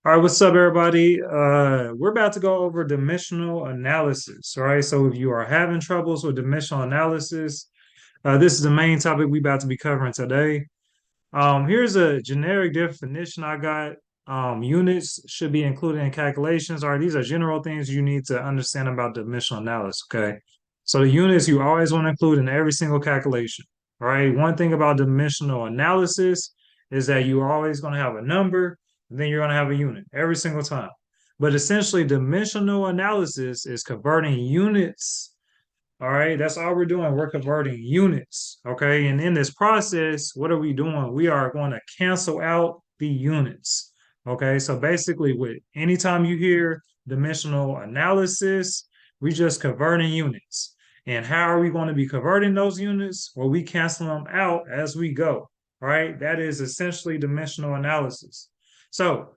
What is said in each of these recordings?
All right, what's up, everybody? We're about to go over dimensional analysis, right? So if you are having troubles with dimensional analysis, this is the main topic we're about to be covering today. Here's a generic definition I got. Units should be included in calculations. All right, these are general things you need to understand about dimensional analysis, okay? So the units you always want to include in every single calculation, all right? One thing about dimensional analysis is that you're always going to have a number, and then you're going to have a unit every single time. But essentially, dimensional analysis is converting units. All right, that's all we're doing. We're converting units. Okay. And in this process, what are we doing? We are going to cancel out the units. Okay. So basically, with anytime you hear dimensional analysis, we just converting units. And how are we going to be converting those units? Well, we cancel them out as we go. Right. That is essentially dimensional analysis. So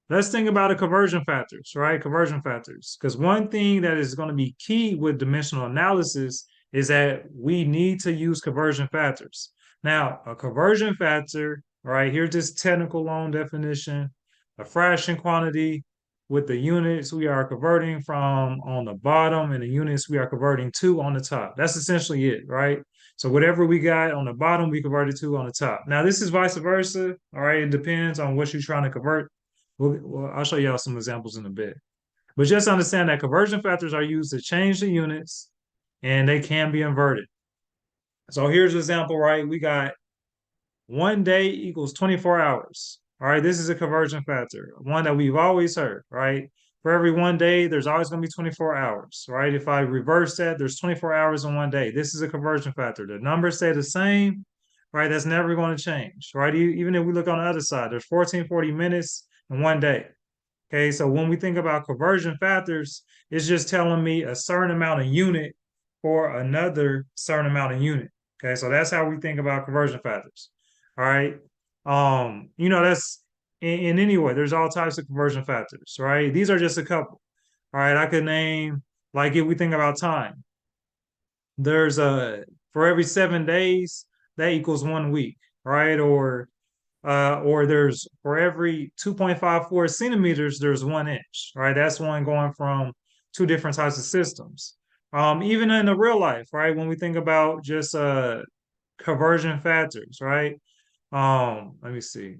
let's think about the conversion factors, right? Conversion factors. Because one thing that is going to be key with dimensional analysis is that we need to use conversion factors. Now, a conversion factor, right? Here's this technical long definition, a fraction quantity with the units we are converting from on the bottom and the units we are converting to on the top. That's essentially it, right? So whatever we got on the bottom, we converted to on the top. Now, this is vice versa, all right? It depends on what you're trying to convert. Well, I'll show y'all some examples in a bit. But just understand that conversion factors are used to change the units and they can be inverted. So here's an example, right? We got 1 day equals 24 hours. All right, this is a conversion factor, one that we've always heard, right? For every 1 day, there's always going to be 24 hours, right? If I reverse that, there's 24 hours in 1 day. This is a conversion factor. The numbers stay the same, right? That's never going to change, right? Even if we look on the other side, there's 1440 minutes in 1 day. Okay, so when we think about conversion factors, it's just telling me a certain amount of unit for another certain amount of unit. Okay, so that's how we think about conversion factors. All right. That's in any way, there's all types of conversion factors, right? These are just a couple. All right, I could name, like if we think about time, there's a for every 7 days, that equals 1 week, right? Or there's for every 2.54 centimeters, there's 1 inch, right? That's one going from two different types of systems. Even in the real life, right? When we think about just conversion factors, right? Let me see.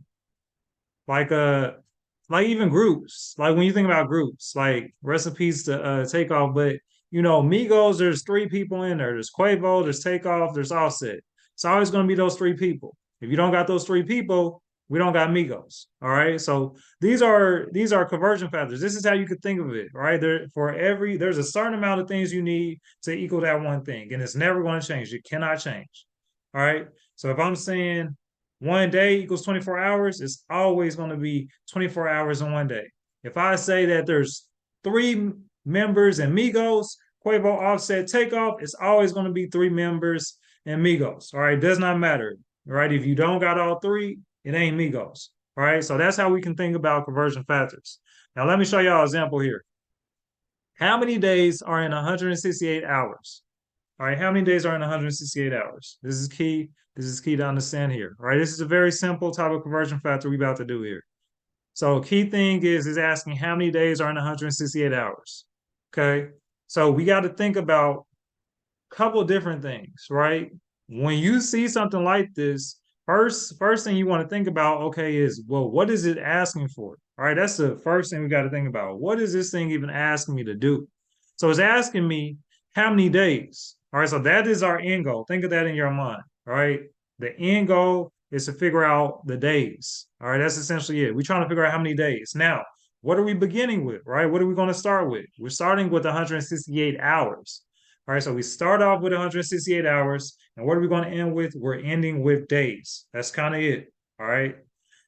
Like like even groups. Like when you think about groups, like recipes to Takeoff, but Migos, there's three people in there. There's Quavo, there's Takeoff, there's Offset. It's always gonna be those three people. If you don't got those three people, we don't got Migos. All right. So these are conversion factors. This is how you could think of it, right? There's a certain amount of things you need to equal that one thing, and it's never going to change. It cannot change. All right. So if I'm saying 1 day equals 24 hours, it's always going to be 24 hours in 1 day. If I say that there's three members in Migos, Quavo, Offset, Takeoff, it's always going to be three members in Migos. All right. It does not matter. Right. If you don't got all three, it ain't Migos. All right. So that's how we can think about conversion factors. Now, let me show y'all an example here. How many days are in 168 hours? All right, how many days are in 168 hours? This is key. This is key to understand here. All right, this is a very simple type of conversion factor we're about to do here. So key thing is asking how many days are in 168 hours. Okay, so we got to think about a couple of different things, right? When you see something like this, first thing you want to think about, okay, is well, what is it asking for? All right, that's the first thing we got to think about. What is this thing even asking me to do? So it's asking me how many days. All right, so that is our end goal. Think of that in your mind. All right, the end goal is to figure out the days. All right, that's essentially it. We're trying to figure out how many days. Now, what are we beginning with? Right, what are we going to start with? We're starting with 168 hours. All right, so we start off with 168 hours, and what are we going to end with? We're ending with days. That's kind of it. All right.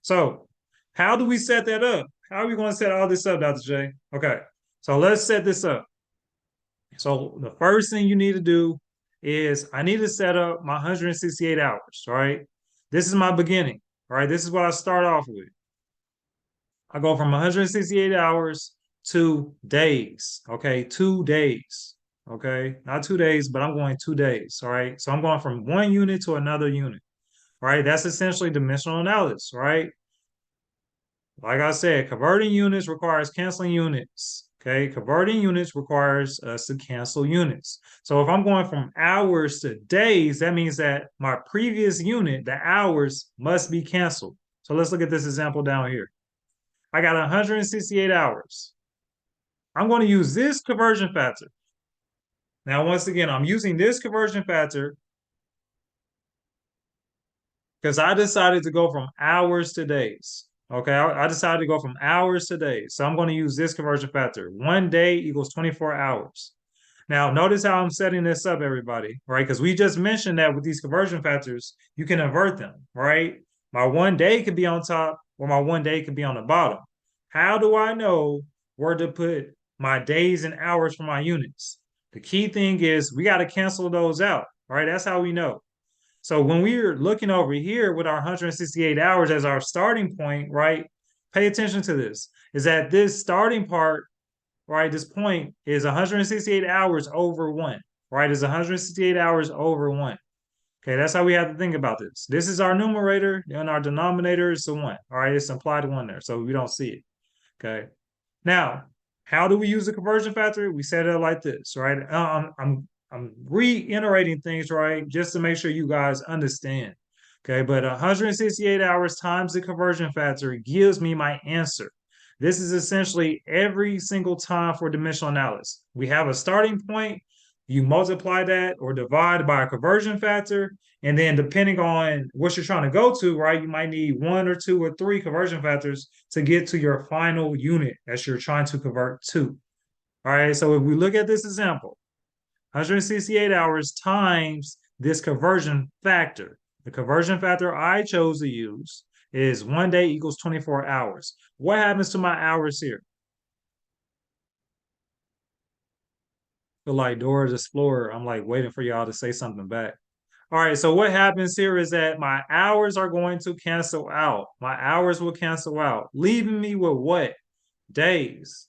So, how do we set that up? How are we going to set all this up, Dr. J? Okay, so let's set this up. So the first thing you need to do is I need to set up my 168 hours, right? This is my beginning, right? This is what I start off with. I go from 168 hours to days, okay? 2 days, okay? Not 2 days, but I'm going 2 days, all right? So I'm going from one unit to another unit, right? That's essentially dimensional analysis, right? Like I said, converting units requires canceling units. Okay, converting units requires us to cancel units. So if I'm going from hours to days, that means that my previous unit, the hours, must be canceled. So let's look at this example down here. I got 168 hours. I'm going to use this conversion factor. Now, once again, I'm using this conversion factor because I decided to go from hours to days. Okay, I decided to go from hours to days. So I'm going to use this conversion factor. 1 day equals 24 hours. Now, notice how I'm setting this up, everybody, right? Because we just mentioned that with these conversion factors, you can invert them, right? My 1 day could be on top or my 1 day could be on the bottom. How do I know where to put my days and hours for my units? The key thing is we got to cancel those out, right? That's how we know. So when we're looking over here with our 168 hours as our starting point, right? Pay attention to this. Is that this starting part, right? This point is 168 hours over one, right? Is 168 hours over one. Okay, that's how we have to think about this. This is our numerator, and our denominator is the one. All right, it's implied one there, so we don't see it. Okay. Now, how do we use the conversion factor? We set it like this, right? I'm reiterating things, right, just to make sure you guys understand. Okay, but 168 hours times the conversion factor gives me my answer. This is essentially every single time for dimensional analysis. We have a starting point, you multiply that or divide by a conversion factor, and then depending on what you're trying to go to, right, you might need one or two or three conversion factors to get to your final unit that you're trying to convert to. All right, so if we look at this example, 168 hours times this conversion factor. The conversion factor I chose to use is 1 day equals 24 hours. What happens to my hours here? I feel like Dora the Explorer. I'm like waiting for y'all to say something back. All right, so what happens here is that my hours are going to cancel out. My hours will cancel out, leaving me with what? Days.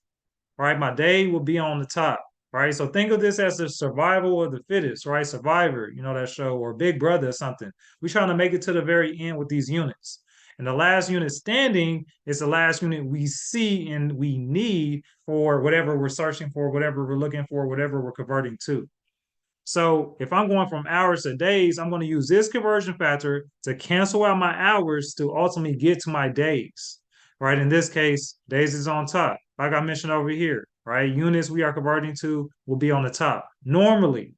Right? My day will be on the top, right? So think of this as the survival of the fittest, right? Survivor, you know that show, or Big Brother or something. We're trying to make it to the very end with these units. And the last unit standing is the last unit we see and we need for whatever we're searching for, whatever we're looking for, whatever we're converting to. So if I'm going from hours to days, I'm going to use this conversion factor to cancel out my hours to ultimately get to my days, right? In this case, days is on top. Like I mentioned over here, right? Units we are converting to will be on the top. Normally.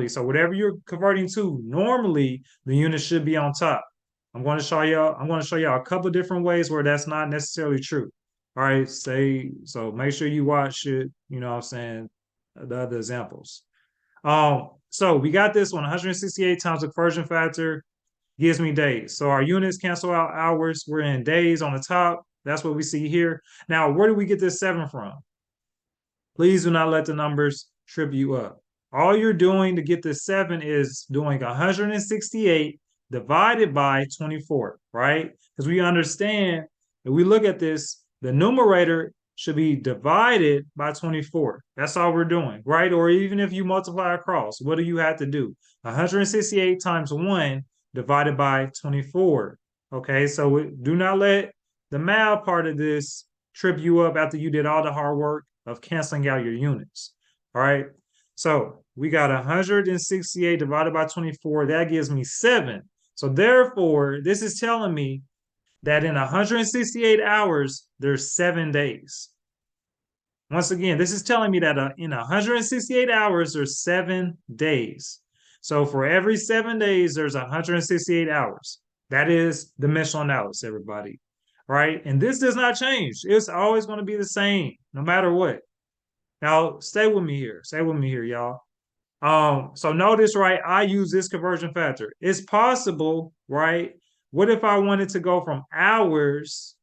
So whatever you're converting to, normally the unit should be on top. I'm going to show y'all a couple of different ways where that's not necessarily true. All right, so make sure you watch it, you know what I'm saying, the other examples. So we got this one, 168 times the conversion factor gives me days. So our units cancel out hours. We're in days on the top. That's what we see here. Now, where do we get this 7 from? Please do not let the numbers trip you up. All you're doing to get this 7 is doing 168 divided by 24, right? Because we understand if we look at this, the numerator should be divided by 24. That's all we're doing, right? Or even if you multiply across, what do you have to do? 168 times 1 divided by 24. Okay, so do not let the math part of this trip you up after you did all the hard work of canceling out your units. All right. So we got 168 divided by 24. That gives me 7. So therefore, this is telling me that in 168 hours, there's 7 days. Once again, this is telling me that in 168 hours, there's 7 days. So for every 7 days, there's 168 hours. That is dimensional analysis, everybody. Right? And this does not change. It's always going to be the same, no matter what. Now, stay with me here. Stay with me here, y'all. So notice, right, I use this conversion factor. It's possible, right? What if I wanted to go from hours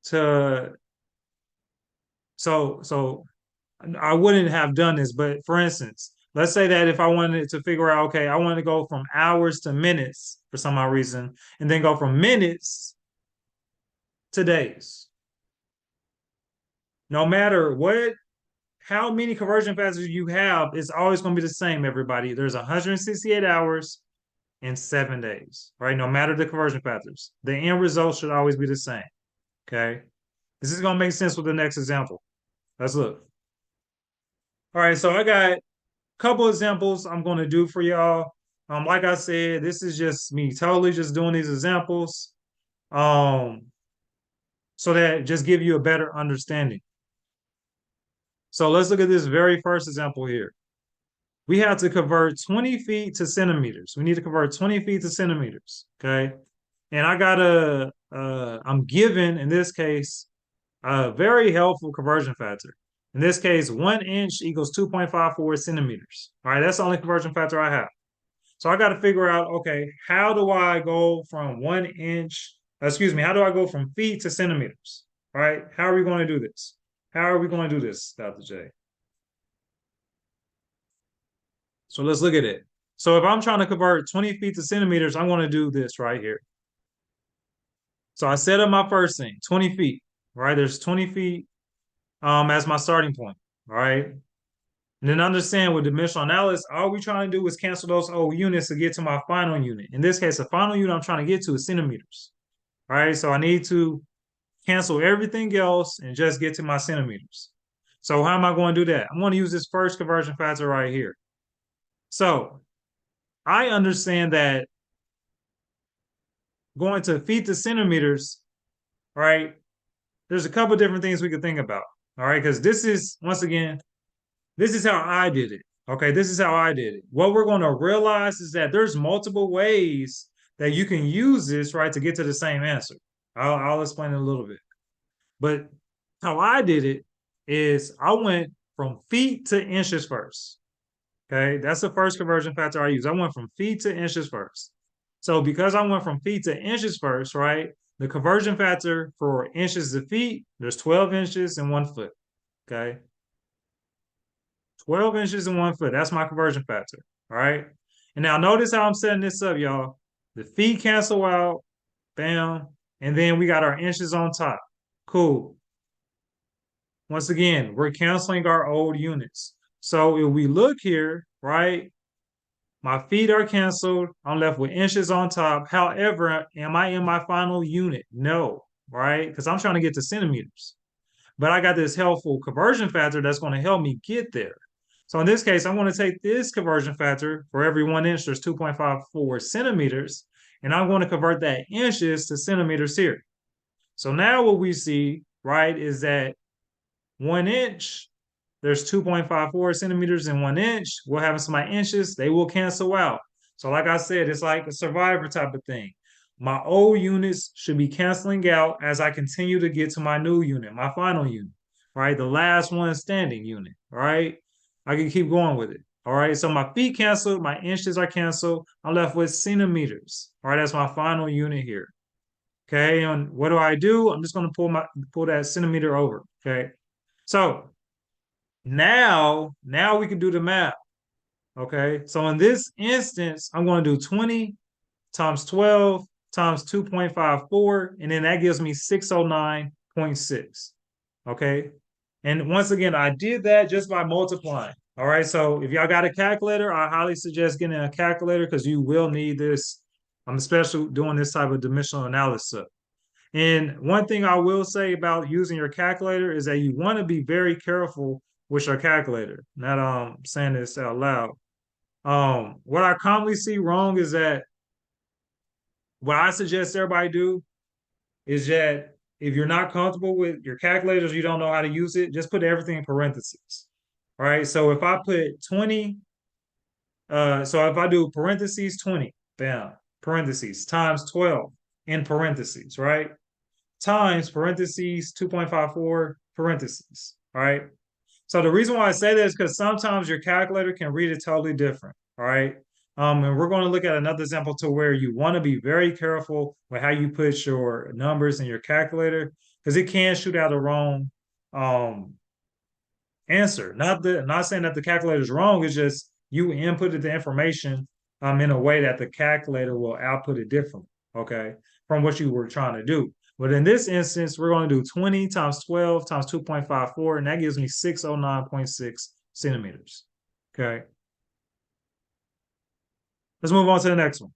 to so I wouldn't have done this, but for instance, let's say that if I wanted to figure out, okay, I want to go from hours to minutes for some odd reason, and then go from minutes to days. No matter what, how many conversion factors you have, it's always going to be the same, everybody. There's 168 hours in 7 days, right? No matter the conversion factors, the end result should always be the same, okay? This is going to make sense with the next example. Let's look. All right, so I got a couple examples I'm going to do for y'all. Like I said, this is just me totally just doing these examples um, so that just give you a better understanding. So let's look at this very first example here. We have to convert 20 feet to centimeters. We need to convert 20 feet to centimeters, okay? And I got I'm given, in this case, a very helpful conversion factor. In this case, 1 inch equals 2.54 centimeters. All right, that's the only conversion factor I have. So I got to figure out, okay, how do I go from 1 inch, excuse me, how do I go from feet to centimeters? All right, how are we going to do this? How are we going to do this, Dr. J? So let's look at it. So if I'm trying to convert 20 feet to centimeters, I'm going to do this right here. So I set up my first thing, 20 feet, right? There's 20 feet as my starting point, all right? And then understand with dimensional analysis, all we're trying to do is cancel those old units to get to my final unit. In this case, the final unit I'm trying to get to is centimeters, all right? So I need to cancel everything else and just get to my centimeters. So how am I going to do that? I'm going to use this first conversion factor right here. So I understand that going to feet to centimeters, right? There's a couple different things we could think about, all right? Because this is, once again, this is how I did it. Okay, this is how I did it. What we're going to realize is that there's multiple ways that you can use this, right, to get to the same answer. I'll explain it a little bit. But how I did it is I went from feet to inches first. Okay, that's the first conversion factor I use. I went from feet to inches first. So because I went from feet to inches first, right, the conversion factor for inches to feet, there's 12 inches in 1 foot. Okay, 12 inches in 1 foot. That's my conversion factor. All right. And now notice how I'm setting this up, y'all. The feet cancel out, bam. And then we got our inches on top. Cool. Once again, we're canceling our old units. So if we look here, right, my feet are canceled. I'm left with inches on top. However, am I in my final unit? No, right? Because I'm trying to get to centimeters. But I got this helpful conversion factor that's going to help me get there. So in this case, I'm going to take this conversion factor. For every 1 inch, there's 2.54 centimeters. And I'm going to convert that inches to centimeters here. So now what we see, right, is that 1 inch, there's 2.54 centimeters in 1 inch. What happens to my inches? They will cancel out. So like I said, it's like a survivor type of thing. My old units should be canceling out as I continue to get to my new unit, my final unit, right? The last one standing unit, right? I can keep going with it. All right. So my feet canceled, my inches are canceled. I'm left with centimeters. All right. That's my final unit here. Okay. And what do? I'm just going to pull that centimeter over. Okay. So now we can do the math. Okay. So in this instance, I'm going to do 20 times 12 times 2.54, and then that gives me 609.6. Okay. And once again, I did that just by multiplying. All right. So if y'all got a calculator, I highly suggest getting a calculator because you will need this. I'm especially doing this type of dimensional analysis. And one thing I will say about using your calculator is that you want to be very careful with your calculator. Not saying this out loud. What I commonly see wrong is that what I suggest everybody do is that if you're not comfortable with your calculators, you don't know how to use it, just put everything in parentheses. All right. So if I put 20, so if I do parentheses 20, bam, parentheses times 12 in parentheses, right? Times parentheses 2.54 parentheses. All right. So the reason why I say that is because sometimes your calculator can read it totally different. All right. And we're going to look at another example to where you want to be very careful with how you put your numbers in your calculator because it can shoot out a wrong um, answer. Not saying that the calculator is wrong. It's just you inputted the information in a way that the calculator will output it differently. Okay, from what you were trying to do. But in this instance, we're going to do 20 times 12 times 2.54, and that gives me 609.6 centimeters. Okay. Let's move on to the next one.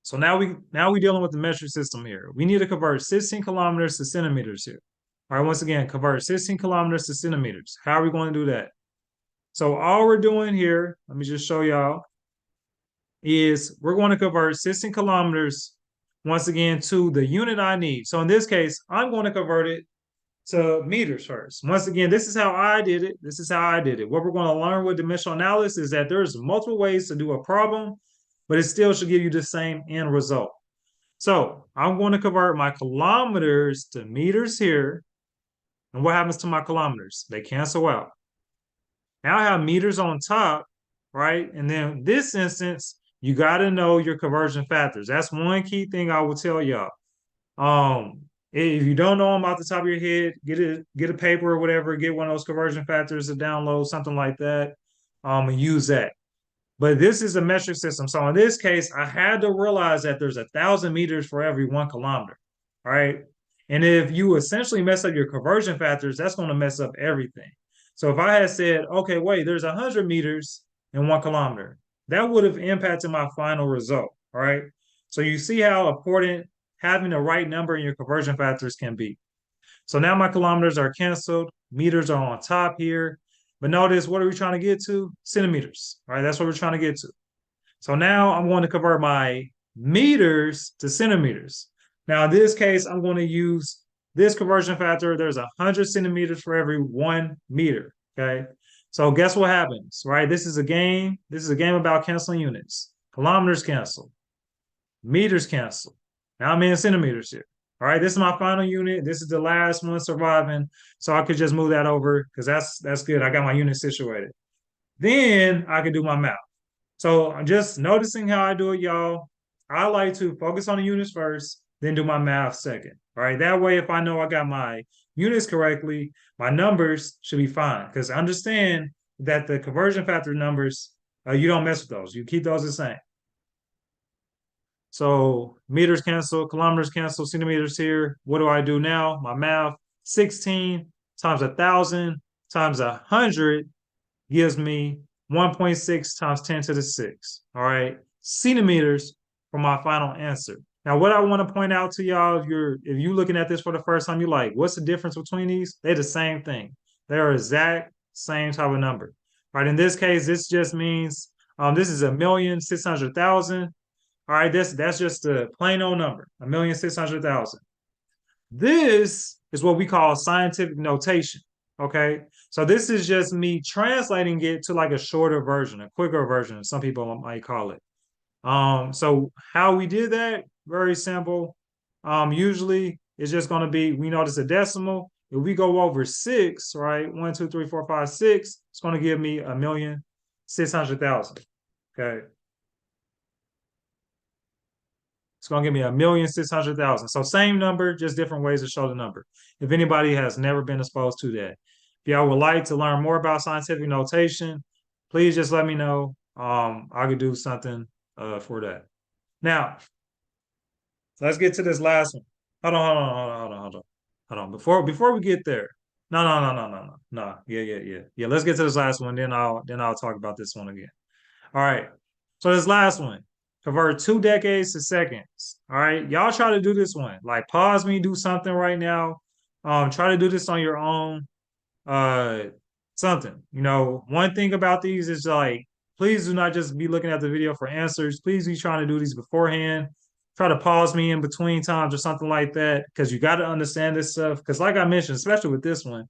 So now we dealing with the metric system here. We need to convert 16 kilometers to centimeters here. All right, once again, convert 16 kilometers to centimeters. How are we going to do that? So all we're doing here, let me just show y'all, is we're going to convert 16 kilometers once again to the unit I need. So in this case, I'm going to convert it to meters first. Once again, this is how I did it. This is how I did it. What we're going to learn with dimensional analysis is that there's multiple ways to do a problem, but it still should give you the same end result. So I'm going to convert my kilometers to meters here. And what happens to my kilometers? They cancel out. Now I have meters on top, right? And then this instance, you got to know your conversion factors. That's one key thing I will tell y'all. If you don't know them off the top of your head, get a paper or whatever, get one of those conversion factors to download, something like that, and use that. But this is a metric system. So in this case, I had to realize that there's 1,000 meters for every 1 kilometer, right? And if you essentially mess up your conversion factors, that's going to mess up everything. So if I had said, okay, wait, there's 100 meters in 1 kilometer, that would have impacted my final result, right? So you see how important having the right number in your conversion factors can be. So now my kilometers are canceled. Meters are on top here. But notice, what are we trying to get to? Centimeters, right? That's what we're trying to get to. So now I'm going to convert my meters to centimeters. Now, in this case, I'm going to use this conversion factor. There's 100 centimeters for every 1 meter, okay? So guess what happens, right? This is a game. This is a game about canceling units. Kilometers cancel. Meters cancel. Now I'm in centimeters here. All right, this is my final unit. This is the last one surviving. So I could just move that over because that's good. I got my unit situated. Then I can do my math. So I'm just noticing how I do it, y'all. I like to focus on the units first, then do my math second. All right. That way, if I know I got my units correctly, my numbers should be fine. Because understand that the conversion factor numbers, you don't mess with those. You keep those the same. So meters cancel, kilometers cancel, centimeters here. What do I do now? My math, 16 times 1,000 times 100 gives me 1.6 times 10 to the 6. All right. Centimeters for my final answer. Now, what I want to point out to y'all, if you're looking at this for the first time, you're like, what's the difference between these? They're the same thing. They're exact same type of number. Right. In this case, this just means this is 1,600,000. All right, that's just a plain old number, 1,600,000. This is what we call scientific notation. Okay, so this is just me translating it to like a shorter version, a quicker version, some people might call it. So how we did that, very simple. Usually it's just going to be, we know it's a decimal. If we go over 6, right, 1, 2, 3, 4, 5, 6, it's going to give me 1,600,000. Okay. It's going to give me 1,600,000. So same number, just different ways to show the number. If anybody has never been exposed to that. If y'all would like to learn more about scientific notation, please just let me know. I could do something for that. Now, let's get to this last one. Hold on. Before we get there. No. Yeah. Let's get to this last one, then I'll talk about this one again. All right. So this last one, convert 2 decades to seconds. All right. Y'all try to do this one. Like pause me, do something right now. Try to do this on your own. Uh something. One thing about these is like, please do not just be looking at the video for answers. Please be trying to do these beforehand. Try to pause me in between times or something like that. Because you got to understand this stuff. Because like I mentioned, especially with this one,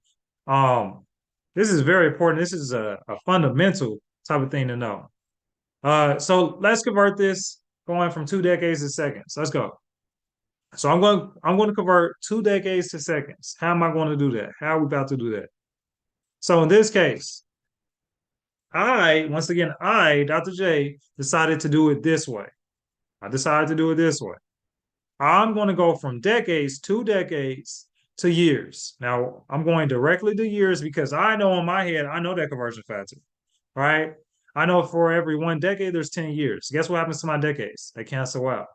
this is very important. This is a fundamental type of thing to know. So let's convert this going from 2 decades to seconds. Let's go. So I'm going to convert 2 decades to seconds. How am I going to do that? How are we about to do that? So in this case, once again, Dr. J, decided to do it this way. I decided to do it this way. I'm going to go from decades, 2 decades to years. Now I'm going directly to years because I know in my head, I know that conversion factor, right? I know for every 1 decade, there's 10 years. Guess what happens to my decades? They cancel out.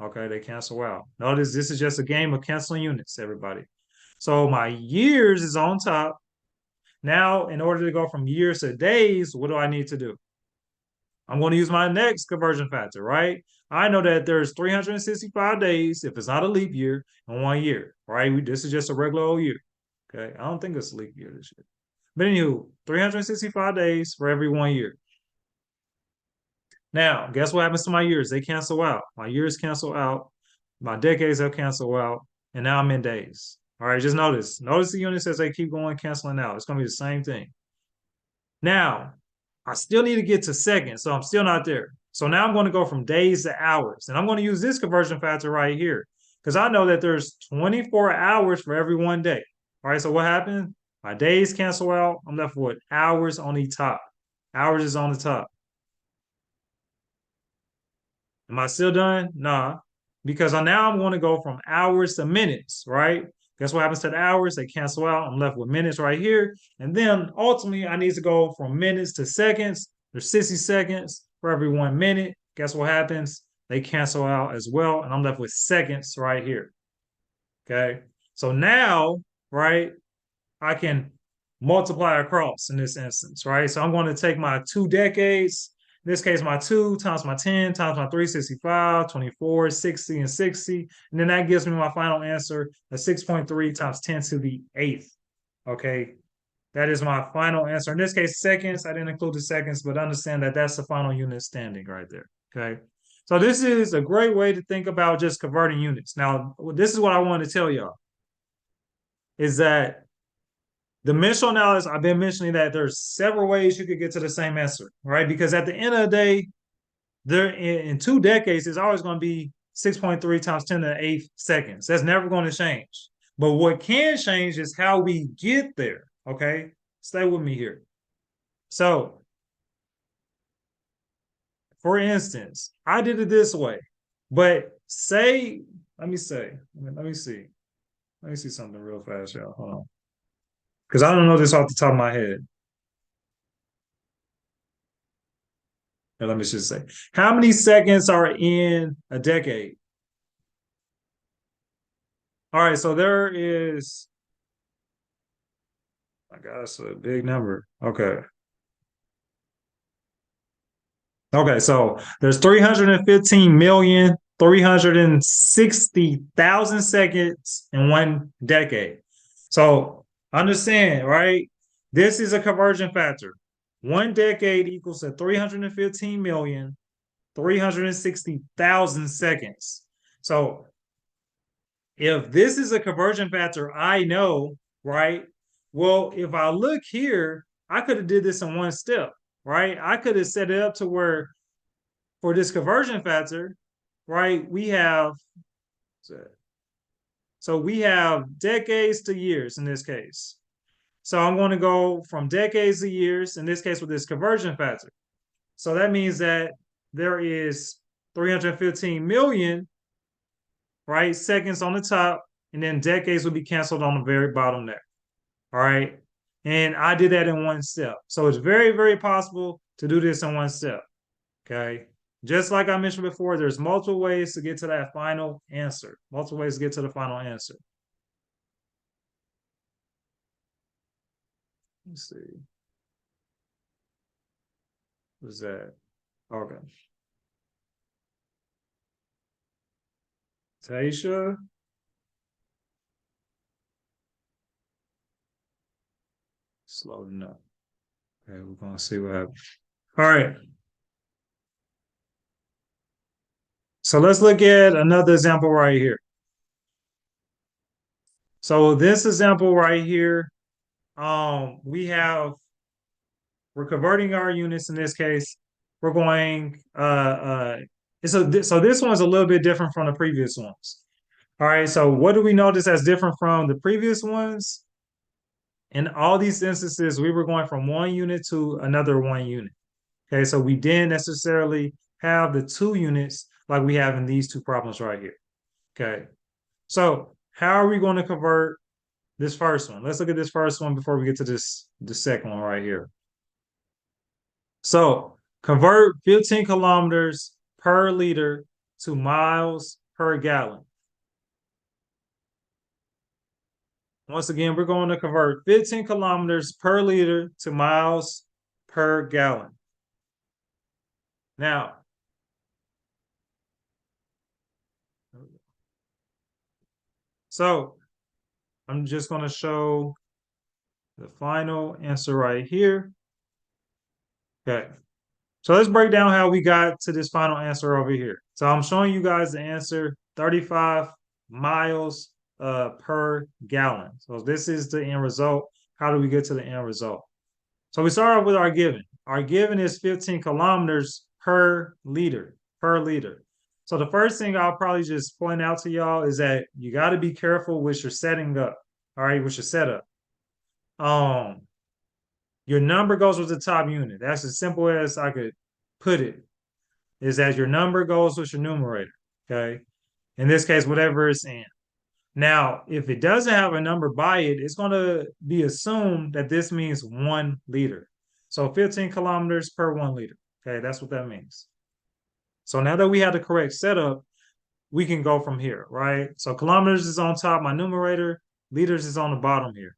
Okay, they cancel out. Notice this is just a game of canceling units, everybody. So my years is on top. Now, in order to go from years to days, what do I need to do? I'm going to use my next conversion factor, right? I know that there's 365 days if it's not a leap year in 1 year, right? This is just a regular old year. Okay. I don't think it's a leap year this year. But anywho, 365 days for every 1 year. Now, guess what happens to my years? They cancel out. My years cancel out. My decades have cancel out. And now I'm in days. All right, just notice. Notice the units as they keep going, canceling out. It's going to be the same thing. Now, I still need to get to seconds, so I'm still not there. So now I'm going to go from days to hours. And I'm going to use this conversion factor right here because I know that there's 24 hours for every 1 day. All right, so what happened? My days cancel out. I'm left with hours on the top. Hours is on the top. Am I still done? Nah, because now I'm going to go from hours to minutes, right? Guess what happens to the hours? They cancel out. I'm left with minutes right here. And then ultimately, I need to go from minutes to seconds. There's 60 seconds for every 1 minute. Guess what happens? They cancel out as well. And I'm left with seconds right here. Okay. So now, right, I can multiply across in this instance, right? So I'm going to take my 2 decades, in this case, my 2 times my 10 times my 365, 24, 60, and 60. And then that gives me my final answer of 6.3 times 10 to the eighth. Okay. That is my final answer. In this case, seconds. I didn't include the seconds, but understand that that's the final unit standing right there. Okay. So this is a great way to think about just converting units. Now, this is what I want to tell y'all is that dimensional analysis, I've been mentioning that there's several ways you could get to the same answer, right? Because at the end of the day, there in 2 decades, it's always going to be 6.3 times 10 to the eighth seconds. That's never going to change. But what can change is how we get there. Okay. Stay with me here. So, for instance, I did it this way, but say, let me see. Let me see something real fast, y'all. Hold on. Because I don't know this off the top of my head. And let me just say, how many seconds are in a decade? All right, so there is, I guess, a big number. Okay. Okay, so there's 315,360,000 seconds in 1 decade. So understand, right? This is a conversion factor. 1 decade equals to 315,360,000 seconds. So if this is a conversion factor, I know, right? Well, if I look here, I could have did this in one step, right? I could have set it up to where for this conversion factor, right, we have so we have decades to years in this case. So I'm going to go from decades to years, in this case with this conversion factor. So that means that there is 315 million, right, seconds on the top, and then decades will be canceled on the very bottom there. All right. And I did that in one step. So it's very, very possible to do this in one step. Okay. Just like I mentioned before, there's multiple ways to get to that final answer. Multiple ways to get to the final answer. Let's see. What's that? Okay. Taisha. Slowing up. Okay, we're gonna see what happens. All right. So let's look at another example right here. So this example right here, we have we're converting our units in this case. We're going so this one's a little bit different from the previous ones. All right, so what do we notice as different from the previous ones? In all these instances, we were going from 1 unit to another 1 unit. Okay, so we didn't necessarily have the 2 units like we have in these two problems right here. Okay, so how are we going to convert this first one? Let's look at this first one before we get to the second one right here. So convert 15 kilometers per liter to miles per gallon. Once again, we're going to convert 15 kilometers per liter to miles per gallon. Now, So I'm just going to show the final answer right here. Okay. So let's break down how we got to this final answer over here. So I'm showing you guys the answer 35 miles per gallon. So this is the end result. How do we get to the end result? So we start off with our given. Our given is 15 kilometers per liter, per liter. So the first thing I'll probably just point out to y'all is that you got to be careful with your setting up. All right, with your setup. Um, your number goes with the top unit. That's as simple as I could put it. Is that your number goes with your numerator. Okay. In this case, whatever it's in. Now, if it doesn't have a number by it, it's going to be assumed that this means 1 liter. So 15 kilometers per 1 liter. Okay, that's what that means. So now that we have the correct setup, we can go from here, right? So kilometers is on top, my numerator, liters is on the bottom here.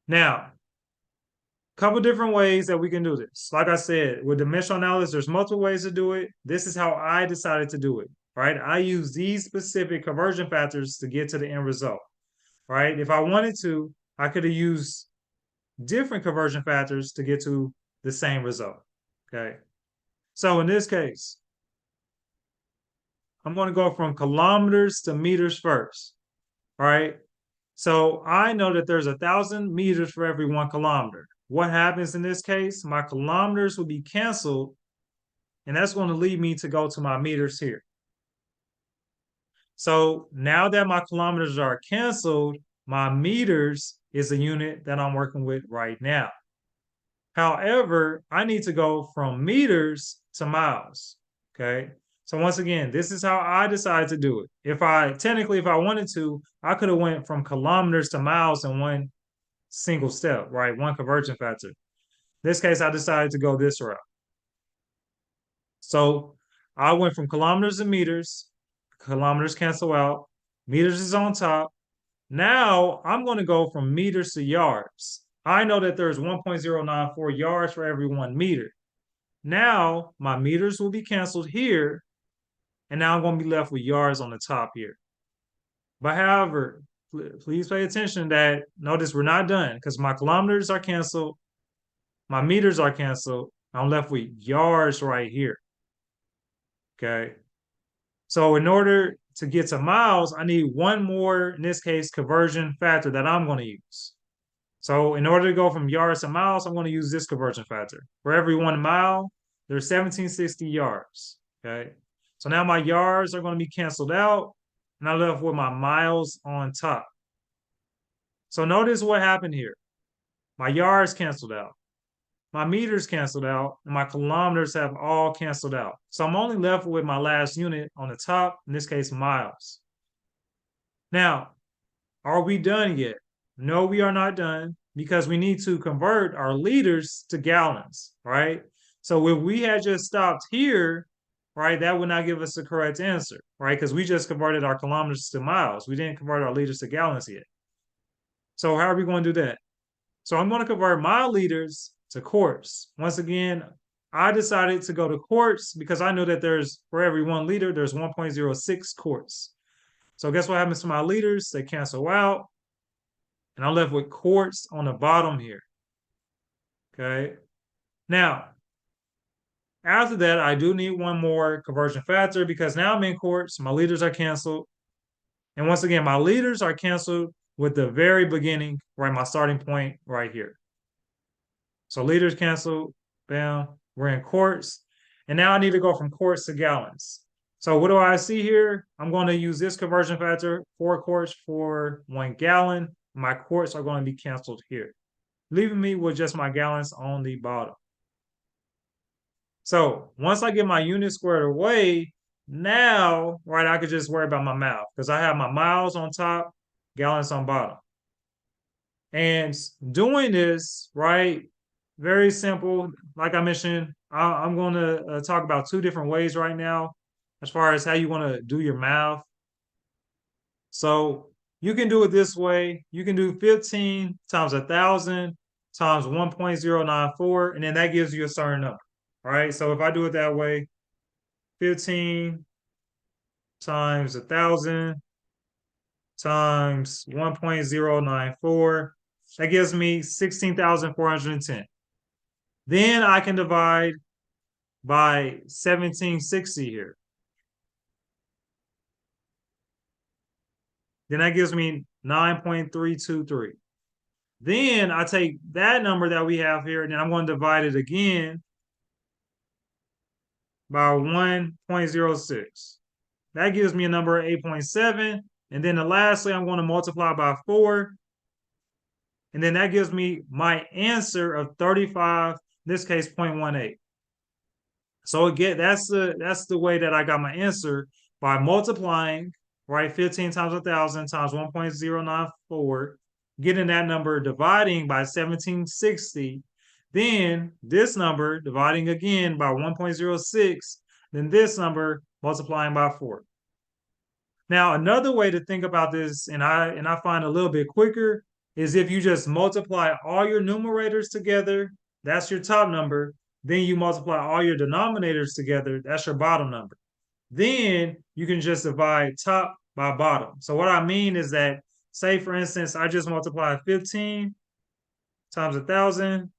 Now, a couple different ways that we can do this. Like I said, with dimensional analysis, there's multiple ways to do it. This is how I decided to do it, right? I use these specific conversion factors to get to the end result, right? If I wanted to, I could have used different conversion factors to get to the same result, okay? So in this case, I'm going to go from kilometers to meters first, right? So I know that there's 1,000 meters for every 1 kilometer. What happens in this case? My kilometers will be canceled, and that's going to lead me to go to my meters here. So now that my kilometers are canceled, my meters is a unit that I'm working with right now. However, I need to go from meters to miles. Okay. So once again, this is how I decided to do it. If I wanted to, I could have went from kilometers to miles in one single step, right? One conversion factor. In this case, I decided to go this route. So I went from kilometers to meters. Kilometers cancel out. Meters is on top. Now I'm going to go from meters to yards. I know that there's 1.094 yards for every 1 meter. Now my meters will be canceled here, and now I'm going to be left with yards on the top here. But however, please pay attention that notice we're not done because my kilometers are canceled, my meters are canceled. I'm left with yards right here. Okay. So in order to get to miles, I need one more, in this case, conversion factor that I'm going to use. So in order to go from yards to miles, I'm going to use this conversion factor. For every 1 mile, there's 1760 yards. Okay. So now my yards are going to be canceled out, and I'm left with my miles on top. So notice what happened here. My yards canceled out. My meters canceled out, and my kilometers have all canceled out. So I'm only left with my last unit on the top, in this case, miles. Now, are we done yet? No, we are not done because we need to convert our liters to gallons, right? So if we had just stopped here, right, that would not give us the correct answer, right? Because we just converted our kilometers to miles. We didn't convert our liters to gallons yet. So how are we going to do that? So I'm going to convert my liters to quarts. Once again, I decided to go to quarts because I know that there's, for every 1 liter, there's 1.06 quarts. So guess what happens to my liters? They cancel out. And I'm left with quarts on the bottom here. Okay. Now, after that, I do need one more conversion factor because now I'm in quarts. My liters are canceled. And once again, my liters are canceled with the very beginning, right? My starting point right here. So liters canceled, bam, we're in quarts. And now I need to go from quarts to gallons. So what do I see here? I'm going to use this conversion factor, 4 quarts for 1 gallon. My quarts are going to be canceled here, leaving me with just my gallons on the bottom. So once I get my units squared away, now, right, I could just worry about my mile because I have my miles on top, gallons on bottom. And doing this, right, very simple. Like I mentioned, I'm going to talk about 2 different ways right now as far as how you want to do your math. So you can do it this way. You can do 15 times 1,000 times 1.094, and then that gives you a certain number. All right. So if I do it that way, 15 times 1,000 times 1.094. That gives me 16,410. Then I can divide by 1760 here. Then that gives me 9.323. Then I take that number that we have here, and then I'm going to divide it again by 1.06. That gives me a number of 8.7. And then lastly, I'm going to multiply by 4. And then that gives me my answer of 35, in this case, 0.18. So again, that's the way that I got my answer by multiplying, right? 15 times 1,000 times 1.094, getting that number, dividing by 1760, then this number dividing again by 1.06, then this number multiplying by 4. Now, another way to think about this, and I find a little bit quicker, is if you just multiply all your numerators together, that's your top number. Then you multiply all your denominators together, that's your bottom number. Then you can just divide top by bottom. So what I mean is that, say for instance, I just multiply 15 times 1,000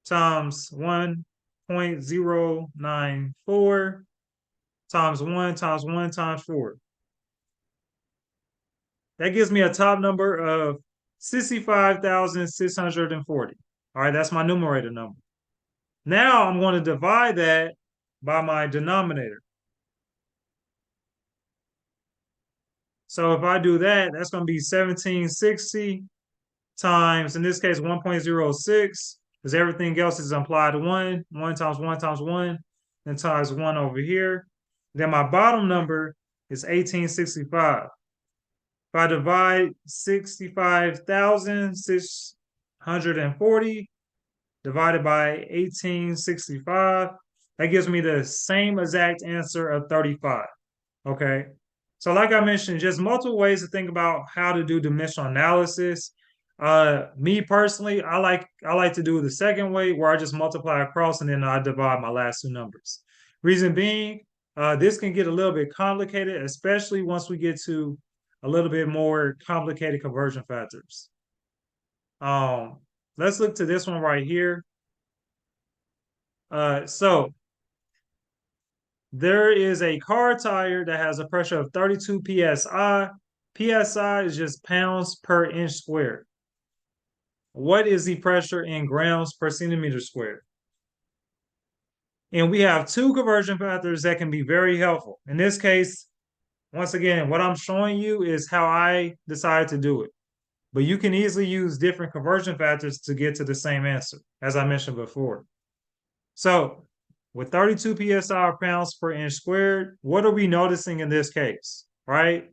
times 1.094 times 1 times 1 times 4. That gives me a top number of 65,640. All right, that's my numerator number. Now I'm going to divide that by my denominator. So if I do that, that's going to be 1760 times, in this case, 1.06, because everything else is implied 1, 1 times 1 times 1, and times 1 over here. Then my bottom number is 1865. If I divide 65,640 divided by 1865, that gives me the same exact answer of 35. Okay. So like I mentioned, just multiple ways to think about how to do dimensional analysis. Me personally, I like to do the second way where I just multiply across and then I divide my last two numbers. Reason being, this can get a little bit complicated, especially once we get to a little bit more complicated conversion factors. Um, let's look to this one right here. So there is a car tire that has a pressure of 32 psi. PSI is just pounds per inch squared. What is the pressure in grams per centimeter squared? And we have two conversion factors that can be very helpful. In this case, once again, what I'm showing you is how I decided to do it. But you can easily use different conversion factors to get to the same answer, as I mentioned before. So with 32 psi or pounds per inch squared, what are we noticing in this case, right?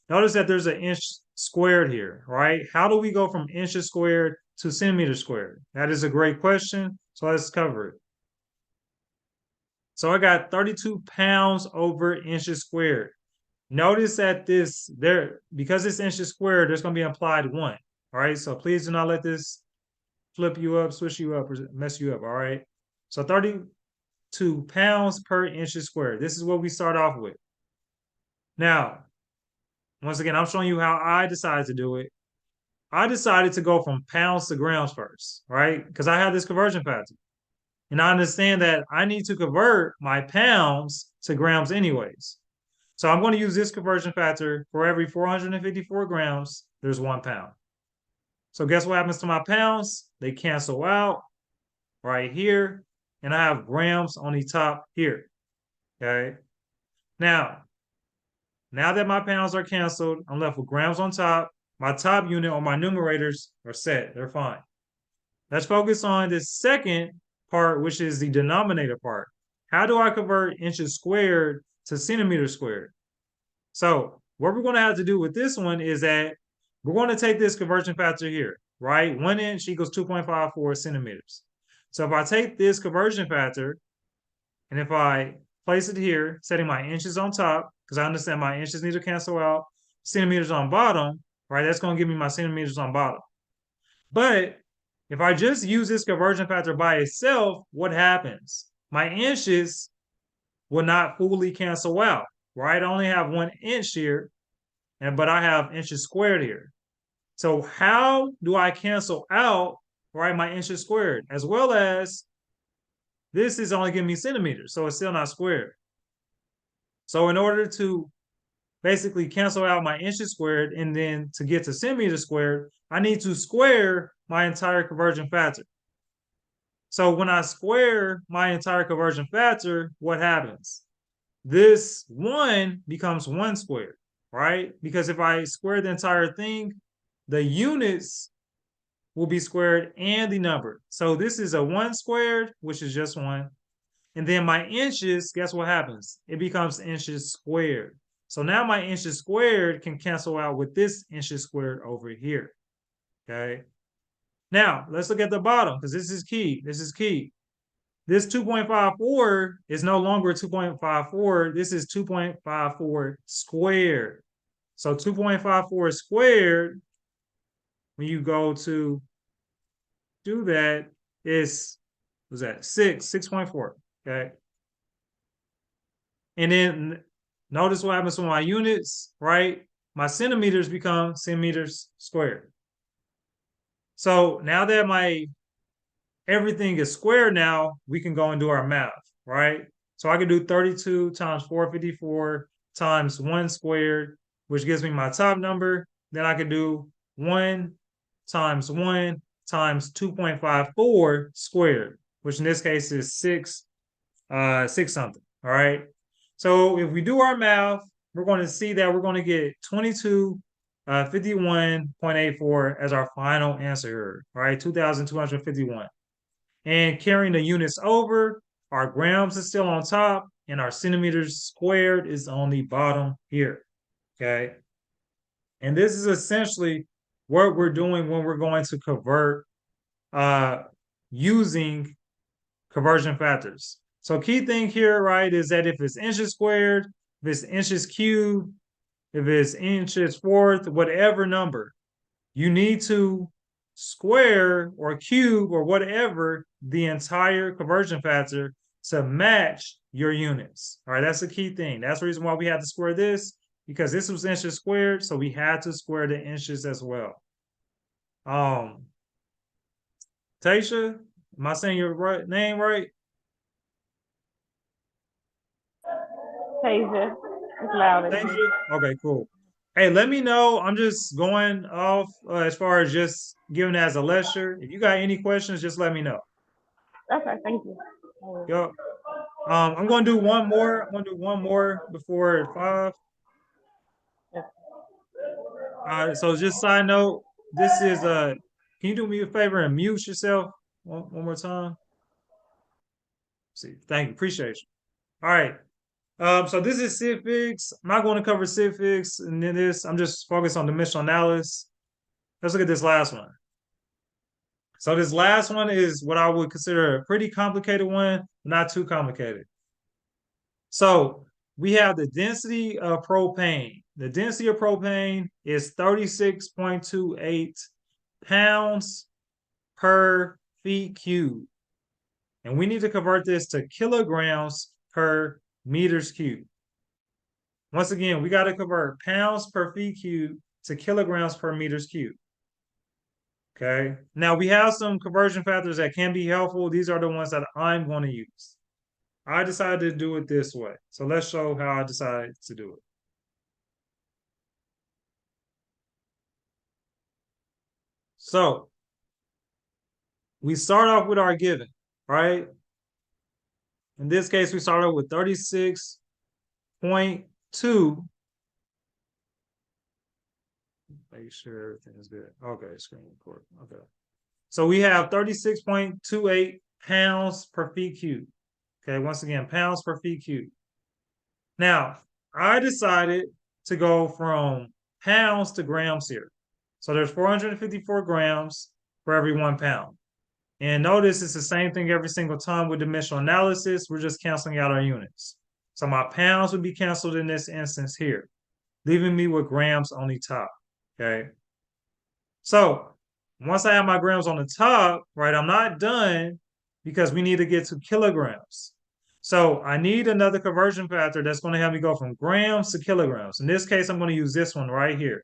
Notice that there's an inch squared here, right? How do we go from inches squared to centimeters squared? That is a great question. So let's cover it. So I got 32 pounds over inches squared. Notice that because it's inches squared, there's going to be implied 1. All right. So please do not let this flip you up, switch you up, or mess you up. All right. So 32 pounds per inches squared. This is what we start off with. Now, once again, I'm showing you how I decided to do it. I decided to go from pounds to grams first, right? Because I have this conversion factor. And I understand that I need to convert my pounds to grams anyways. So I'm going to use this conversion factor. For every 454 grams, there's 1 pound. So guess what happens to my pounds? They cancel out right here. And I have grams on the top here. Okay. Now that my pounds are canceled, I'm left with grams on top. My top unit or my numerators are set. They're fine. Let's focus on this second part, which is the denominator part. How do I convert inches squared to centimeters squared? So what we're going to have to do with this one is that we're going to take this conversion factor here, right? 1 inch equals 2.54 centimeters. So if I take this conversion factor and if I place it here, setting my inches on top, because I understand my inches need to cancel out, centimeters on bottom, right? That's going to give me my centimeters on bottom. But if I just use this conversion factor by itself, what happens? My inches will not fully cancel out, right? I only have 1 inch here. but I have inches squared here. So how do I cancel out, right, my inches squared? As well as this is only giving me centimeters, so it's still not squared. So in order to basically cancel out my inches squared and then to get to centimeters squared, I need to square my entire conversion factor. So when I square my entire conversion factor, what happens? This 1 becomes 1 squared, right? Because if I square the entire thing, the units will be squared and the number. So this is a 1 squared, which is just 1. And then my inches, guess what happens? It becomes inches squared. So now my inches squared can cancel out with this inches squared over here. Okay. Now let's look at the bottom because this is key. This is key. This 2.54 is no longer 2.54. This is 2.54 squared. So 2.54 squared, when you go to do that, is, what's that? 6.4. Okay. And then notice what happens with my units, right? My centimeters become centimeters squared. So now that my everything is square now, we can go and do our math, right? So I can do 32 times 454 times 1 squared, which gives me my top number. Then I can do 1 times 1 times 2.54 squared, which in this case is 6 something, all right? So if we do our math, we're going to see that we're going to get 2251.84 as our final answer here, all right? 2,251. And carrying the units over, our grams is still on top, and our centimeters squared is on the bottom here, okay? And this is essentially what we're doing when we're going to convert using conversion factors. So key thing here, right, is that if it's inches squared, if it's inches cubed, if it's inches fourth, whatever number, you need to square or cube or whatever the entire conversion factor to match your units. All right, that's the key thing. That's the reason why we had to square this, because this was inches squared, so we had to square the inches as well. Tasha, am I saying your name right? Tasia. It's loud in here. Tasha? Okay, cool. Hey, let me know. I'm just going off as far as just giving it as a lecture. If you got any questions, just let me know. Okay, thank you. Yup. I'm going to do one more. I'm going to do one more before 5. Yes. So just side note, this is can you do me a favor and mute yourself one more time? See, thank you, appreciate you. All right. So this is civics. I'm not going to cover civics and then this. I'm just focused on dimensional analysis. Let's look at this last one. So this last one is what I would consider a pretty complicated one, not too complicated. So we have the density of propane. The density of propane is 36.28 pounds per feet cubed. And we need to convert this to kilograms per meters cubed. Once again, we got to convert pounds per feet cubed to kilograms per meters cubed. Okay. Now we have some conversion factors that can be helpful. These are the ones that I'm going to use. I decided to do it this way. So let's show how I decided to do it. So we start off with our given, right? In this case, we start off with 36.2. Make sure everything is good. Okay, screen record. Okay. So we have 36.28 pounds per feet cubed. Okay, once again, pounds per feet cubed. Now, I decided to go from pounds to grams here. So there's 454 grams for every 1 pound. And notice it's the same thing every single time with dimensional analysis. We're just canceling out our units. So my pounds would be canceled in this instance here, leaving me with grams on the top. Okay. So once I have my grams on the top, right, I'm not done because we need to get to kilograms. So I need another conversion factor that's going to help me go from grams to kilograms. In this case, I'm going to use this one right here.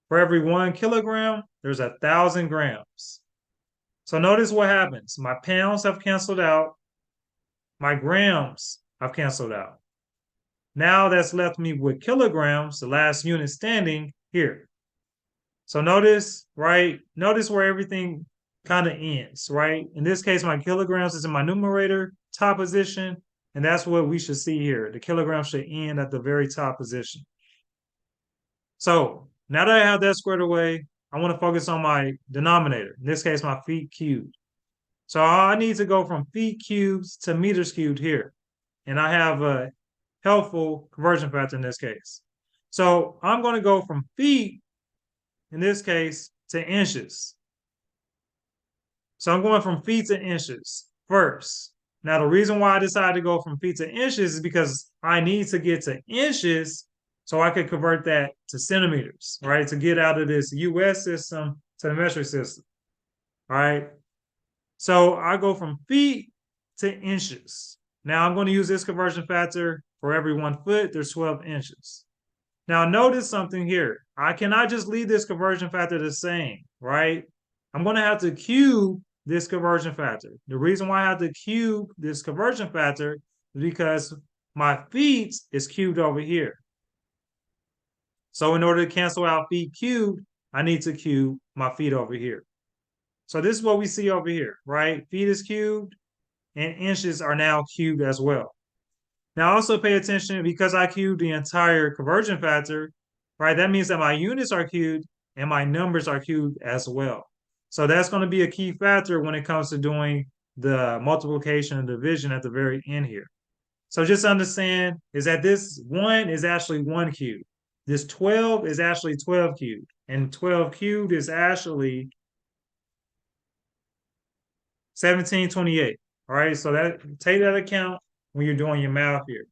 For every 1 kilogram, there's 1,000 grams. So notice what happens. My pounds have canceled out. My grams have canceled out. Now that's left me with kilograms, the last unit standing here. So notice, right? Notice where everything kind of ends, right? In this case, my kilograms is in my numerator, top position, and that's what we should see here. The kilograms should end at the very top position. So now that I have that squared away, I want to focus on my denominator. In this case, my feet cubed. So I need to go from feet cubed to meters cubed here. And I have a helpful conversion factor in this case. So I'm going to go from feet, in this case, to inches. So I'm going from feet to inches first. Now, the reason why I decided to go from feet to inches is because I need to get to inches so I could convert that to centimeters, right? To get out of this US system to the metric system, right? So I go from feet to inches. Now I'm going to use this conversion factor for every 1 foot, there's 12 inches. Now notice something here. I cannot just leave this conversion factor the same, right? I'm going to have to cube this conversion factor. The reason why I have to cube this conversion factor is because my feet is cubed over here. So in order to cancel out feet cubed, I need to cube my feet over here. So this is what we see over here, right? Feet is cubed and inches are now cubed as well. Now also pay attention because I cubed the entire conversion factor, right? That means that my units are cubed and my numbers are cubed as well. So that's going to be a key factor when it comes to doing the multiplication and division at the very end here. So just understand is that this 1 is actually 1 cubed. This 12 is actually 12 cubed. And 12 cubed is actually 1728. All right, so that take that account when you're doing your math here.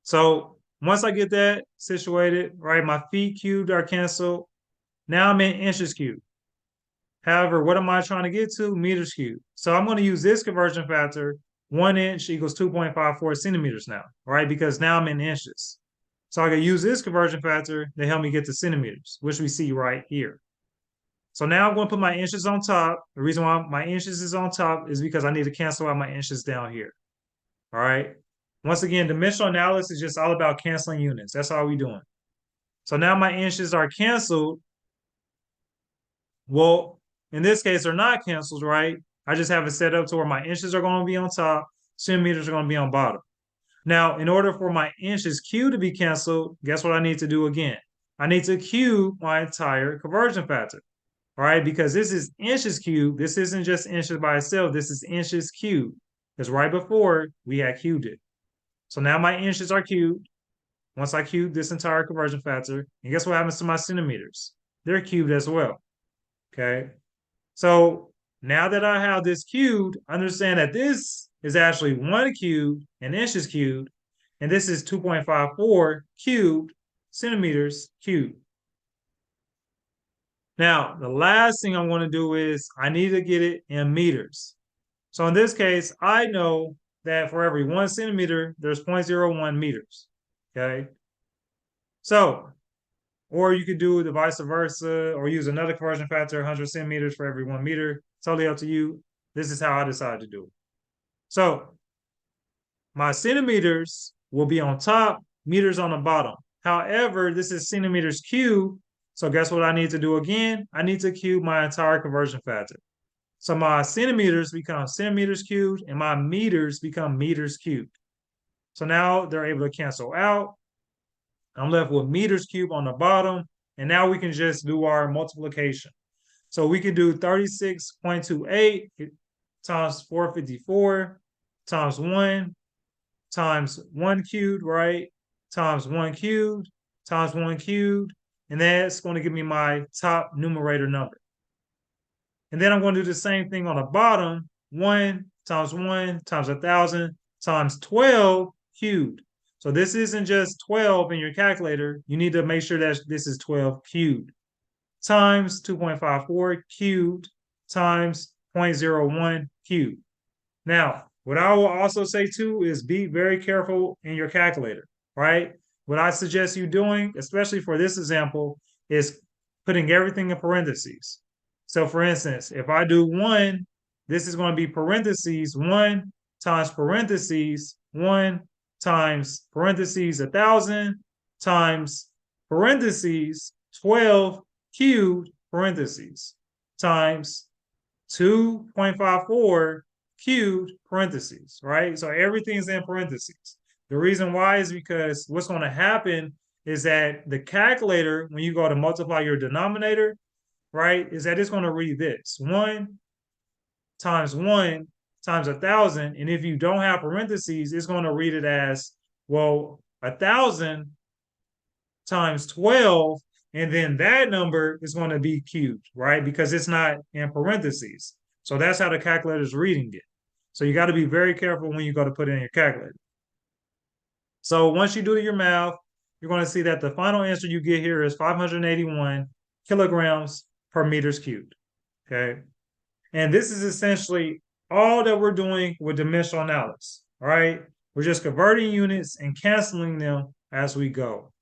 So once I get that situated, right, my feet cubed are canceled. Now I'm in inches cubed. However, what am I trying to get to? Meters cubed. So I'm going to use this conversion factor. 1 inch equals 2.54 centimeters now, right? Because now I'm in inches. So I can use this conversion factor to help me get to centimeters, which we see right here. So now I'm going to put my inches on top. The reason why my inches is on top is because I need to cancel out my inches down here. All right. Once again, dimensional analysis is just all about canceling units. That's all we're doing. So now my inches are canceled. Well, in this case, they're not canceled, right? I just have it set up to where my inches are going to be on top, centimeters are going to be on bottom. Now, in order for my inches cubed to be canceled, guess what I need to do again? I need to cube my entire conversion factor. All right, because this is inches cubed. This isn't just inches by itself. This is inches cubed. Because right before we had cubed it. So now my inches are cubed. Once I cube this entire conversion factor, and guess what happens to my centimeters? They're cubed as well. Okay. So now that I have this cubed, understand that this is actually 1 cubed in inches cubed, and this is 2.54 cubed centimeters cubed. Now, the last thing I want to do is I need to get it in meters. So in this case, I know that for every 1 centimeter, there's 0.01 meters, okay? So, or you could do the vice versa, or use another conversion factor, 100 centimeters for every 1 meter. Totally up to you. This is how I decided to do it. So, my centimeters will be on top, meters on the bottom. However, this is centimeters cubed. So guess what I need to do again? I need to cube my entire conversion factor. So my centimeters become centimeters cubed and my meters become meters cubed. So now they're able to cancel out. I'm left with meters cubed on the bottom. And now we can just do our multiplication. So we can do 36.28 times 454 times 1 times 1 cubed, right? Times 1 cubed times 1 cubed. And that's going to give me my top numerator number. And then I'm going to do the same thing on the bottom. 1 times 1,000 times 12 cubed. So this isn't just 12 in your calculator. You need to make sure that this is 12 cubed. Times 2.54 cubed times 0.01 cubed. Now, What I will also say too is be very careful in your calculator, right? What I suggest you doing, especially for this example, is putting everything in parentheses. So for instance, if I do one, this is going to be parentheses one times parentheses one times parentheses 1,000 times parentheses 12 cubed parentheses times 2.54 cubed parentheses, right? So everything's in parentheses. The reason why is because what's going to happen is that the calculator, when you go to multiply your denominator, right, is that it's going to read this one times 1,000. And if you don't have parentheses, it's going to read it as, well, 1,000 times 12, and then that number is going to be cubed, right? Because it's not in parentheses. So that's how the calculator is reading it. So you got to be very careful when you go to put it in your calculator. So once you do your math, you're going to see that the final answer you get here is 581 kilograms per meters cubed. Okay. And this is essentially all that we're doing with dimensional analysis. All right. We're just converting units and canceling them as we go.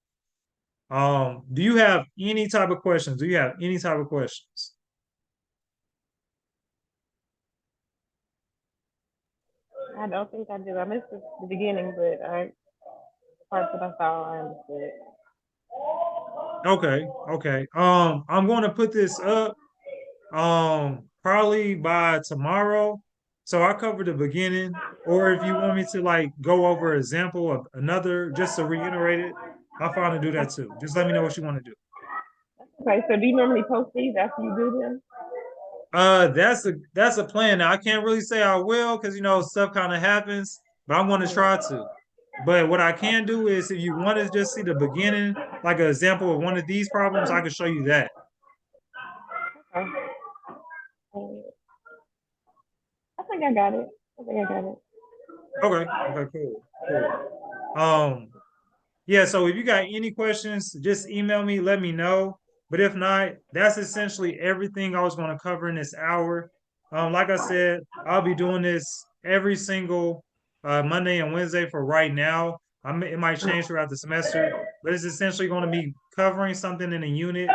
Do you have any type of questions? Do you have any type of questions? I don't think I do. I missed the beginning, but parts that I saw, I understood. Okay, okay. I'm going to put this up probably by tomorrow. So I covered the beginning, or if you want me to like go over an example of another just to reiterate it, I'm fine to do that too. Just let me know what you want to do. Okay, so do you normally post these after you do them? That's a plan. Now I can't really say I will because stuff kind of happens, but I'm going to try to. But what I can do is if you want to just see the beginning, like an example of one of these problems, I can show you that. Okay. I think I got it. I think I got it. Okay. Okay, cool. Cool. Um, yeah, so if you got any questions, just email me, let me know. But if not, that's essentially everything I was going to cover in this hour. Like I said, I'll be doing this every single Monday and Wednesday for right now. It might change throughout the semester, but it's essentially going to be covering something in a unit.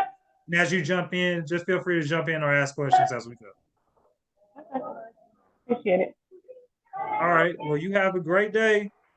And as you jump in, just feel free to jump in or ask questions as we go. Okay. Appreciate it. All right. Well, you have a great day.